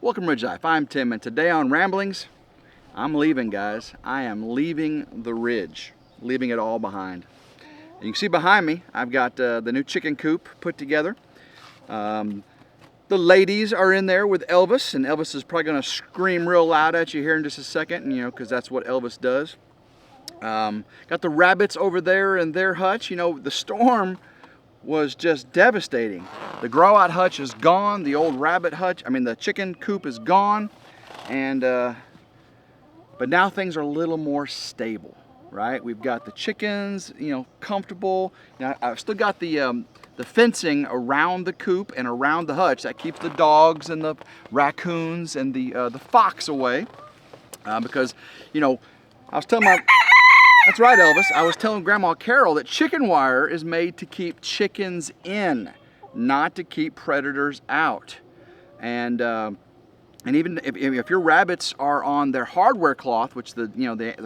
Welcome to RidgeLife. I'm Tim, and today on Ramblings, I'm leaving, guys. I am leaving the Ridge, leaving it all behind. And you can see behind me, I've got the new chicken coop put together. The ladies are in there with Elvis, and Elvis is probably going to scream real loud at you here in just a second, and, because that's what Elvis does. Got the rabbits over there in their hutch. The storm was just devastating. The grow-out hutch is gone. The old rabbit hutch, the chicken coop is gone. And but now things are a little more stable, right? We've got the chickens, comfortable. I've still got the fencing around the coop and around the hutch that keeps the dogs and the raccoons and the fox away. Because, I was telling my... That's right, Elvis. I was telling Grandma Carol that chicken wire is made to keep chickens in, not to keep predators out. And even if your rabbits are on their hardware cloth, which the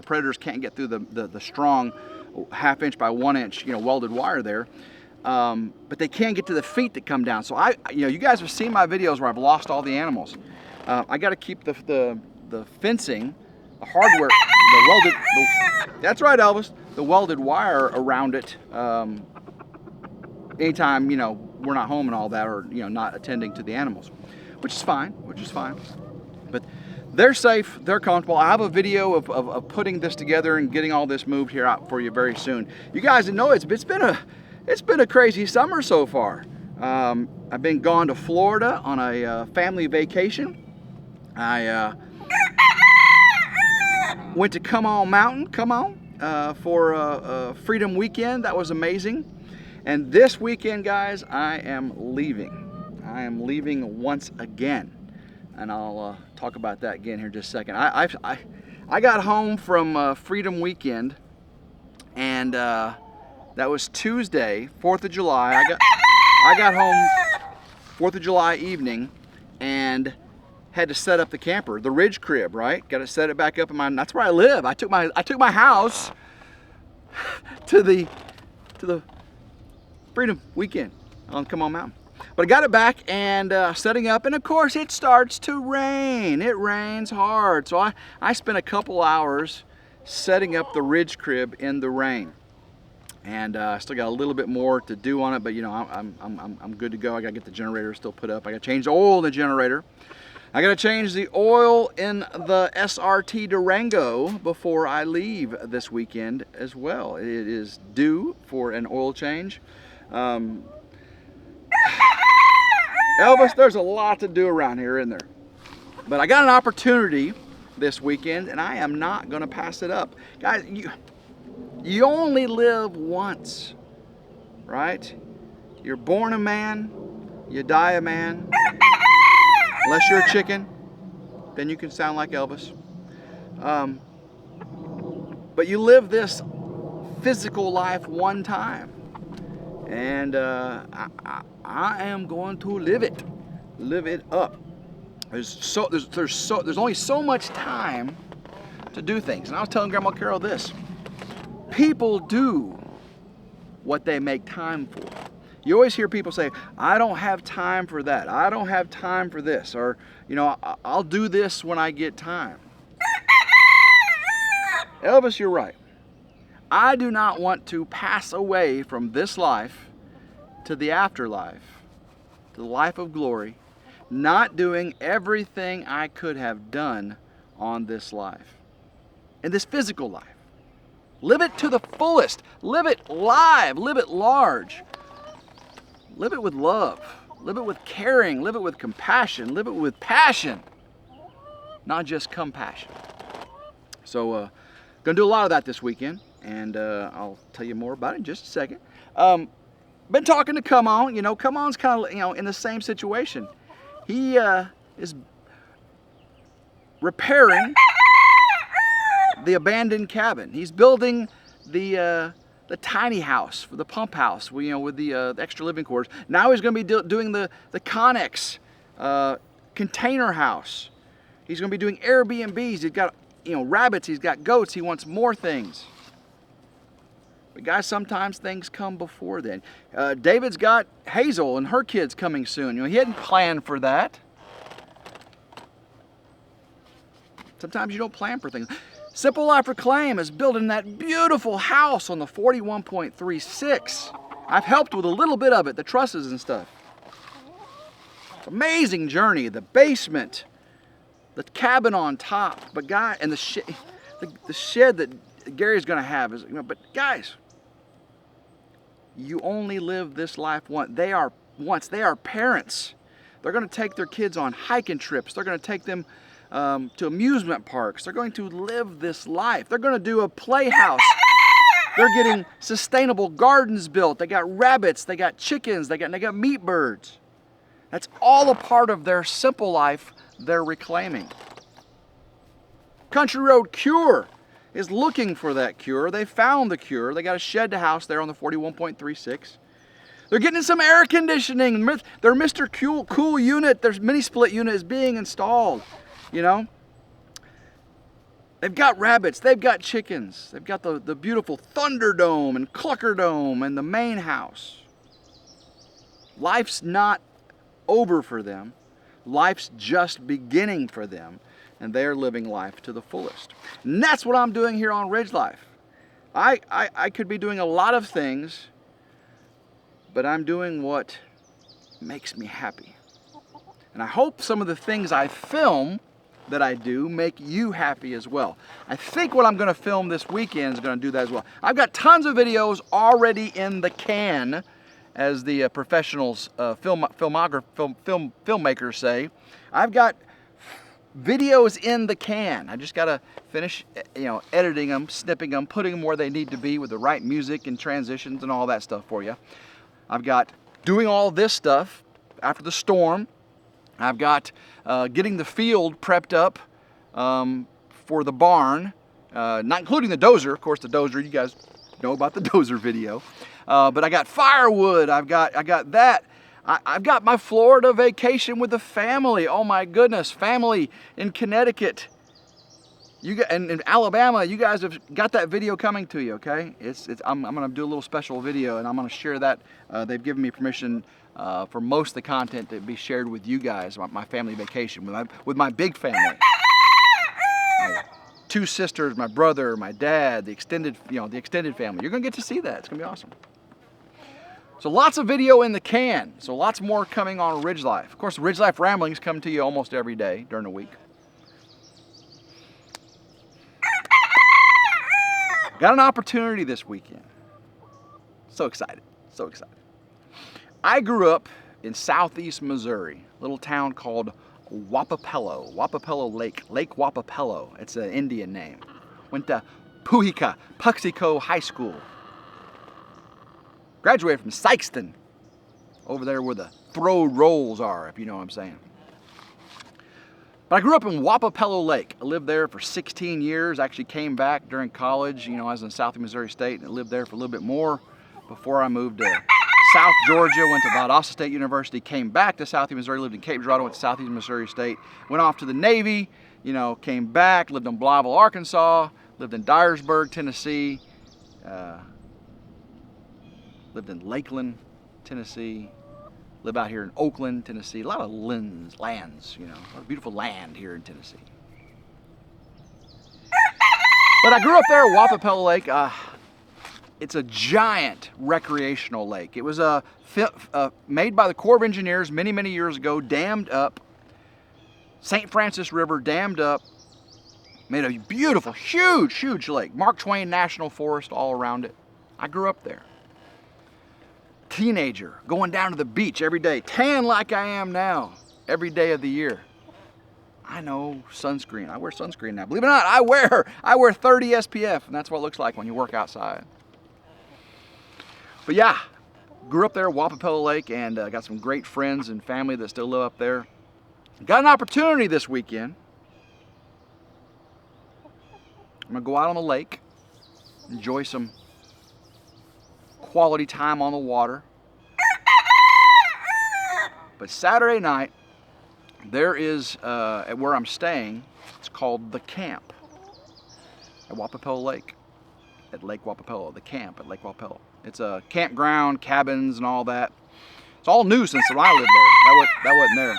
predators can't get through the strong 1/2 inch by 1 inch welded wire there, but they can get to the feet that come down. So you guys have seen my videos where I've lost all the animals. I got to keep the fencing, the hardware, the welded. That's right, Elvis. The welded wire around it. Anytime we're not home and all that, or not attending to the animals, which is fine. But they're safe. They're comfortable. I have a video of putting this together and getting all this moved here out for you very soon. You guys know it's been a crazy summer so far. I've been gone to Florida on a family vacation. I went to Come On Mountain, for a Freedom Weekend. That was amazing. And this weekend, guys, I am leaving. I am leaving once again. And I'll talk about that again here in just a second. I got home from Freedom Weekend, and that was Tuesday, 4th of July. I got home 4th of July evening, and had to set up the camper, the Ridge crib, right? Got to set it back up in that's where I live. I took my house to the Freedom Weekend on Come On Mountain. But I got it back and setting up, and of course it starts to rain. It rains hard. So I spent a couple hours setting up the Ridge crib in the rain. And I still got a little bit more to do on it, but I'm good to go. I got to get the generator still put up. I got to change the oil in the generator. I gotta change the oil in the SRT Durango before I leave this weekend as well. It is due for an oil change. Elvis, there's a lot to do around here, isn't there? But I got an opportunity this weekend, and I am not gonna pass it up. Guys, you only live once, right? You're born a man, you die a man. Unless you're a chicken, then you can sound like Elvis. But you live this physical life one time. And I am going to live it up. There's only so much time to do things. And I was telling Grandma Carol this. People do what they make time for. You always hear people say, I don't have time for that. I don't have time for this. Or, I'll do this when I get time. Elvis, you're right. I do not want to pass away from this life to the afterlife, to the life of glory, not doing everything I could have done on this life, in this physical life. Live it to the fullest. Live it live. Live it large. Live it with love, live it with caring, live it with compassion, live it with passion, not just compassion. So, gonna do a lot of that this weekend, and I'll tell you more about it in just a second. Been talking to Come On. Come On's kind of in the same situation. He is repairing the abandoned cabin. He's building the tiny house, for the pump house, with the extra living quarters. Now he's going to be doing the Connex container house. He's going to be doing Airbnbs. He's got rabbits. He's got goats. He wants more things. But guys, sometimes things come before then. David's got Hazel and her kids coming soon. He hadn't planned for that. Sometimes you don't plan for things. Simple Life Reclaim is building that beautiful house on the 41.36. I've helped with a little bit of it, the trusses and stuff. Amazing journey. The basement, the cabin on top, but guys, and the shed that Gary's going to have is, but guys, you only live this life once. They are parents. They're going to take their kids on hiking trips. They're going to take them to amusement parks. They're going to live this life. They're going to do a playhouse. They're getting sustainable gardens built. They got rabbits. They got chickens. They got meat birds. That's all a part of their simple life they're reclaiming. Country Road Cure is looking for that cure. They found the cure. They got a shed house there on the 41.36. They're getting some air conditioning. Their Mr. Cool unit, their mini split unit is being installed. You know, they've got rabbits, they've got chickens, they've got the beautiful Thunderdome and Cluckerdome and the main house. Life's not over for them. Life's just beginning for them, and they're living life to the fullest. And that's what I'm doing here on RidgeLife. I could be doing a lot of things, but I'm doing what makes me happy. And I hope some of the things I film that I do make you happy as well. I think what I'm going to film this weekend is going to do that as well. I've got tons of videos already in the can, as the professionals, filmmakers say. I've got videos in the can. I just got to finish, editing them, snipping them, putting them where they need to be with the right music and transitions and all that stuff for you. I've got doing all this stuff after the storm. I've got getting the field prepped up for the barn, not including the dozer. Of course, the dozer, you guys know about the dozer video. But I got firewood. I've got that. I've got my Florida vacation with the family. Oh my goodness, family in Connecticut. And in Alabama, you guys have got that video coming to you. Okay, I'm going to do a little special video, and I'm going to share that. They've given me permission for most of the content to be shared with you guys. My family vacation with my big family. My 2 sisters, my brother, my dad, the extended family. You're going to get to see that. It's going to be awesome. So lots of video in the can. So lots more coming on RidgeLife. Of course, RidgeLife Ramblings come to you almost every day during the week. Got an opportunity this weekend. So excited, so excited. I grew up in southeast Missouri, a little town called Wapapello Lake, Lake Wapapello. It's an Indian name. Went to Puxico High School. Graduated from Sykeston, over there where the throw rolls are, if you know what I'm saying. But I grew up in Wapapello Lake. I lived there for 16 years. I actually came back during college. I was in South Missouri State and lived there for a little bit more before I moved to South Georgia, went to Valdosta State University, came back to Southeast Missouri, lived in Cape Girardeau, went to Southeast Missouri State, went off to the Navy, came back, lived in Blytheville, Arkansas, lived in Dyersburg, Tennessee, lived in Lakeland, Tennessee, live out here in Oakland, Tennessee. A lot of lands, a lot of beautiful land here in Tennessee. But I grew up there at Wapapello Lake. It's a giant recreational lake. It was made by the Corps of Engineers many, many years ago, dammed up. St. Francis River dammed up, made a beautiful, huge, huge lake. Mark Twain National Forest all around it. I grew up there. Teenager, going down to the beach every day, tan like I am now, every day of the year. I know, sunscreen. I wear sunscreen now. Believe it or not, I wear 30 SPF, and that's what it looks like when you work outside. But yeah, grew up there at Wapapello Lake, and got some great friends and family that still live up there. Got an opportunity this weekend. I'm gonna go out on the lake, enjoy some quality time on the water. But Saturday night, there is, at where I'm staying, it's called The Camp at Wapapello Lake, at Lake Wapapello, The Camp at Lake Wapapello. It's a campground, cabins and all that. It's all new since I lived there. That wasn't there.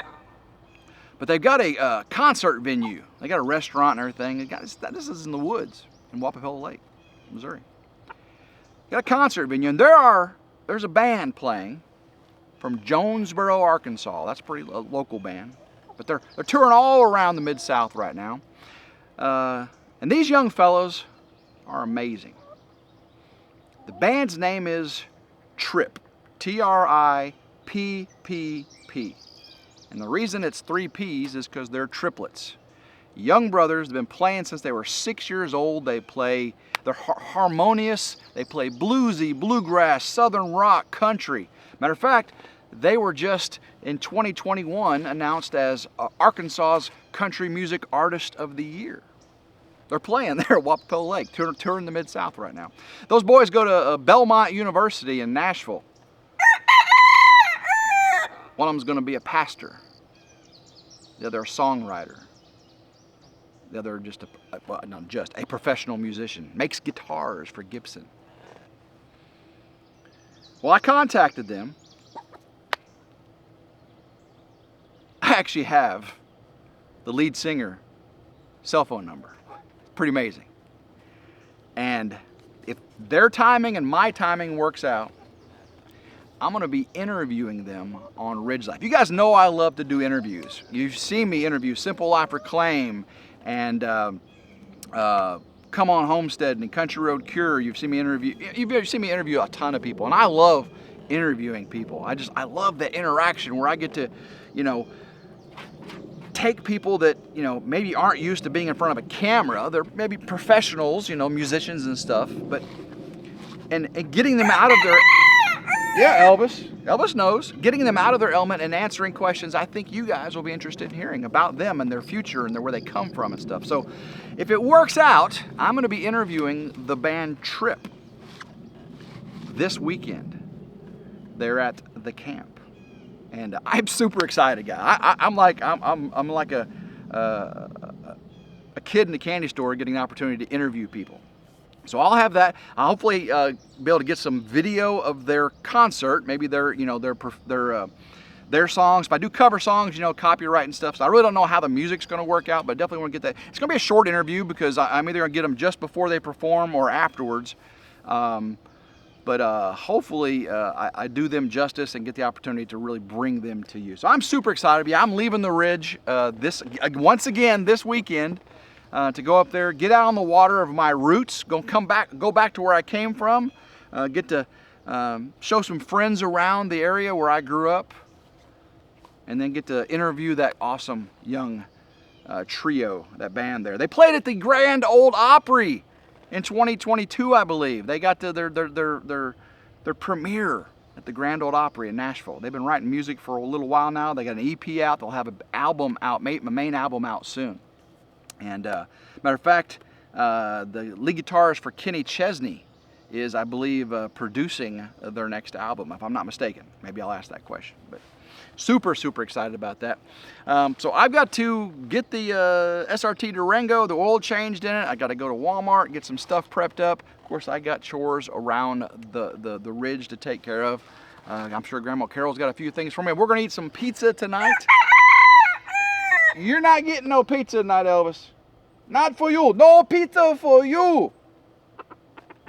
But they've got a concert venue. They got a restaurant and everything. This is in the woods in Wapapella Lake, Missouri. Got a concert venue, and there's a band playing from Jonesboro, Arkansas. That's a pretty local band. But they're touring all around the Mid-South right now. And these young fellows are amazing. The band's name is Tripp, T-R-I-P-P-P. And the reason it's 3 P's is because they're triplets. Young brothers, they've been playing since they were 6 years old. They're harmonious, they play bluesy, bluegrass, southern rock, country. Matter of fact, they were just in 2021 announced as Arkansas's Country Music Artist of the Year. They're playing there at Wapapella Lake, touring the Mid-South right now. Those boys go to Belmont University in Nashville. One of them's going to be a pastor. The other a songwriter. The other just a professional musician. Makes guitars for Gibson. Well, I contacted them. I actually have the lead singer cell phone number. Pretty amazing. And if their timing and my timing works out, I'm going to be interviewing them on RidgeLife. You guys know I love to do interviews. You've seen me interview Simple Life Reclaim and Come On Homestead and Country Road Cure. You've seen me interview a ton of people, and I love interviewing people. I love the interaction where I get to, take people that, maybe aren't used to being in front of a camera. They're maybe professionals, musicians and stuff, but and getting them out of their Elvis knows. Getting them out of their element and answering questions I think you guys will be interested in hearing about them and their future and where they come from and stuff. So if it works out, I'm going to be interviewing the band Tripp this weekend. They're at the camp, and I'm super excited, guys. I'm like a kid in the candy store getting the opportunity to interview people. So I'll have that. I'll hopefully be able to get some video of their concert, maybe their songs. If I do cover songs, copyright and stuff. So I really don't know how the music's going to work out, but definitely want to get that. It's going to be a short interview because I'm either going to get them just before they perform or afterwards. But hopefully I do them justice and get the opportunity to really bring them to you. So I'm super excited. Yeah, I'm leaving the Ridge once again this weekend. To go up there, get out on the water of my roots, go back to where I came from, get to show some friends around the area where I grew up, and then get to interview that awesome young trio, that band there. They played at the Grand Ole Opry in 2022, I believe. They got to their premiere at the Grand Ole Opry in Nashville. They've been writing music for a little while now. They got an EP out. They'll have an album out, my main album out soon. And matter of fact, the lead guitarist for Kenny Chesney is, I believe, producing their next album, if I'm not mistaken. Maybe I'll ask that question. But super, super excited about that. So I've got to get the SRT Durango, the oil changed in it. I got to go to Walmart, get some stuff prepped up. Of course, I got chores around the Ridge to take care of. I'm sure Grandma Carol's got a few things for me. We're going to eat some pizza tonight. You're not getting no pizza tonight, Elvis. Not for you. No pizza for you.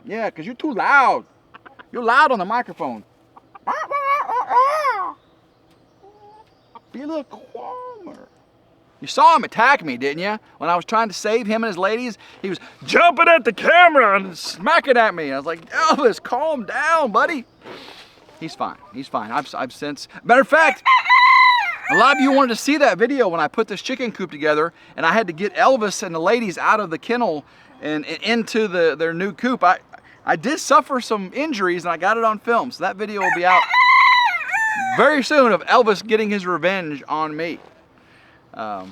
Yeah, because you're too loud. You're loud on the microphone. Be a little calmer. You saw him attack me, didn't you? When I was trying to save him and his ladies, he was jumping at the camera and smacking at me. I was like, Elvis, calm down, buddy. He's fine. He's fine. I've since... Matter of fact... A lot of you wanted to see that video when I put this chicken coop together and I had to get Elvis and the ladies out of the kennel and into their new coop. I did suffer some injuries and I got it on film, so that video will be out very soon of Elvis getting his revenge on me. Yeah,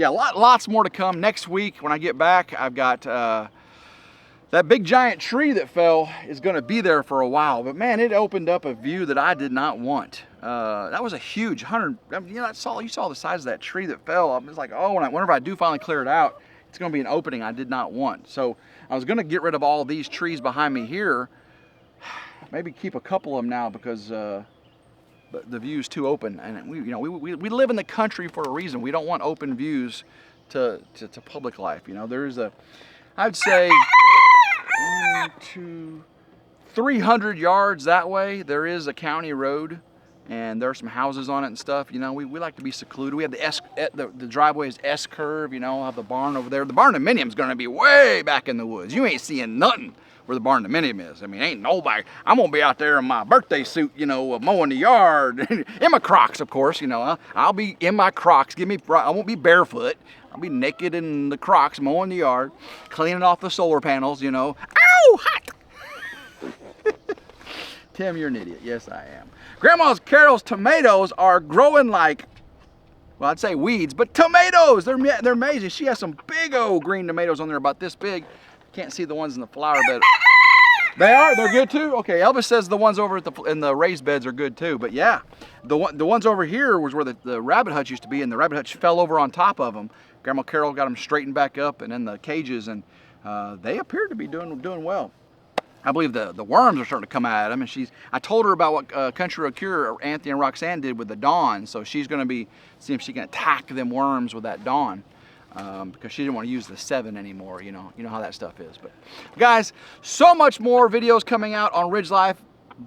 lots more to come. Next week when I get back, I've got that big giant tree that fell is going to be there for a while, but man, it opened up a view that I did not want. That was a huge 100. I mean, you saw the size of that tree that fell. I was like, oh, whenever I do finally clear it out, it's going to be an opening I did not want. So I was going to get rid of all these trees behind me here. Maybe keep a couple of them now because but the view's too open, and we live in the country for a reason. We don't want open views to public life. There's I'd say 300 yards that way, there is a county road, and there are some houses on it and stuff. We like to be secluded. We have the driveway is S-curve. Have the barn over there. The barndominium's gonna be way back in the woods. You ain't seeing nothing where the barndominium is. I mean, ain't nobody. I'm gonna be out there in my birthday suit, mowing the yard, in my Crocs, of course. I'll be in my Crocs. I won't be barefoot. I'll be naked in the Crocs, mowing the yard, cleaning off the solar panels. Ow, hot. Tim, you're an idiot. Yes, I am. Grandma Carol's tomatoes are growing like, well, I'd say weeds, but tomatoes. They're amazing. She has some big old green tomatoes on there about this big. Can't see the ones in the flower bed. They are? They're good too? Okay, Elvis says the ones over in the raised beds are good too, but yeah. The ones over here was where the rabbit hutch used to be, and the rabbit hutch fell over on top of them. Grandma Carol got them straightened back up and in the cages, and they appear to be doing well. I believe the worms are starting to come out of them, and I told her about what Country Road Cure, Anthony and Roxanne did with the Dawn, so she's going to be seeing if she can attack them worms with that Dawn. Because she didn't want to use the 7 anymore. You know how that stuff is. But guys, so much more videos coming out on RidgeLife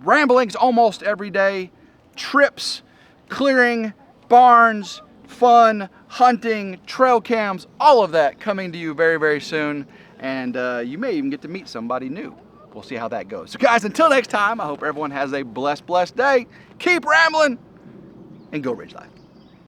Ramblings almost every day. Trips, clearing, barns, fun, hunting, trail cams, all of that coming to you very, very soon. And you may even get to meet somebody new. We'll see how that goes. So guys, until next time, I hope everyone has a blessed day. Keep rambling and go RidgeLife.